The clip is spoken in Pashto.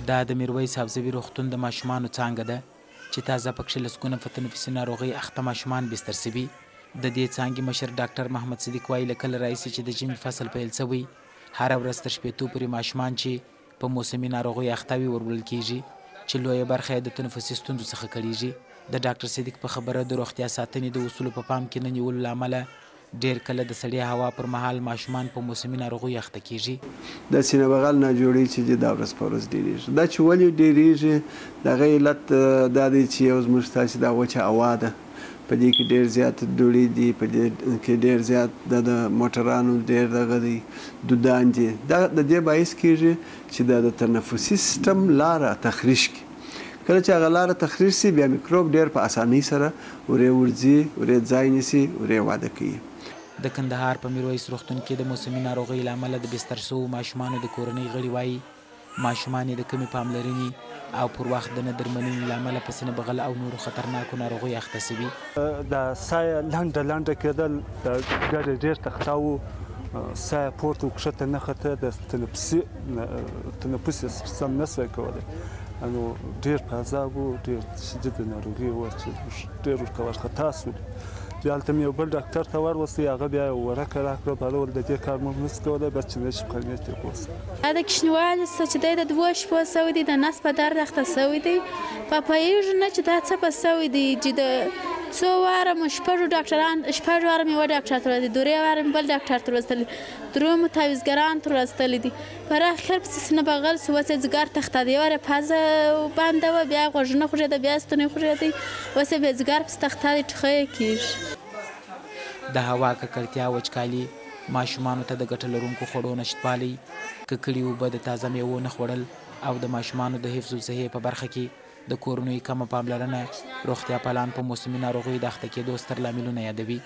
دا د میرویس حفظوي روغتون د ماشومانو څانګه ده چې تازه پکښې لسګونه په تنفسي ناروغۍ اخته ماشومان بستر سوي. د دې څانګې مشر ډاکټر محمد صدیق وایي له کله راهیسې چې د ژمي فصل پیل شوی هره ورځ تر شپېتو پورې ماشومان چې په موسمي ناروغیو اخته وي وروړل کېږي چې لویه برخه یې د تنفسي ستونزو څخه کړېږي. د ډاکټر صدیق په خبره د روغتیا ساتنې د اصولو په پام کې نه نیولو له امله ډېر کله د سړې هوا پر مهال ماشومان په موسمي ناروغیو اخته کېږي. د سینه بغل ناجوړي چې دا ورځ په ورځ ډېرېږي. دا چې ولې ډېرېږي د هغه علت دا دی چې یو زموږ ستاسې دا وچه هوا ده، په دې کې ډېر زیات دوړې دي، په دې کې ډېر زیات د موټرانو ډېر دغه دی دودان دي. دا د دې باعث کېږي چې دا د تنفسي سیستم لاره تخریش کړي. کله چې هغه لاره تخریش شي بیا میکروب ډېر په اسانۍ سره ورې ورځي، ورې ځای نیسي، ورې واده کوي. د کندهار په میرویس روغتون کې د موسمي ناروغۍ له امله د بستر شوو ماشومانو د کورنۍ غړي وایي ماشومان یې د کمې پاملرنې او پر وخت د نه درملنې له امله په سینه بغل او نورو خطرناکو ناروغیو اخته شوي. د ساه یې لنډه کېدل، د ګډې ډېر تخته و، ساه یې پورته وکښته نه خته، د تنفسي سیستم نه سوی کولی. نو ډېر په عذاب و، ډېر شدید ناروغي وه چې ډېر ورته وارخطا شولو. بیا هلته مې یو بل ډاکټر ته وروستی، هغه بیا یو ورقه راکړه، بهلول د دې کار موږ نشو کولی، بس چې نشي په قرنیت یې بوسه. دا د کوچنیوالي څه چې دی د 2 شپو سوی دی، د نس په درد اخته سوی دی. په پوهېږو نه چې دا څه په سوی دی چې د څو واره مو شپږ واره مې یوه ډاکټر ته ورسېدي، 3 واره مې بل ډاکټر ته ورسېدلي، 3 مو تعویضګرانو ته ورسېدلي دي. پر اخر پسې سینه بغل سو، اوس یې ځګر تخته دی، یوه یې پزه بنده وه، بیا یې غوږونه خوږېده، بیا یې ستونی خوږېدی، اوس یې بیا ځګر پسې تخته دی، ټوخی یې کېږي. د هوا ککړتیا، وچکالي، ماشومانو ته د ګټه لرونکو خوړو نشتوالی، ککړې اوبه، د تازه میوو نه خوړل او د ماشومانو د حفظ الصحې په برخه کې د کورنیو کمه پاملرنه روغتیاپالان په موسمي ناروغیو د اخته کېدو ستر لاملونه یادوي.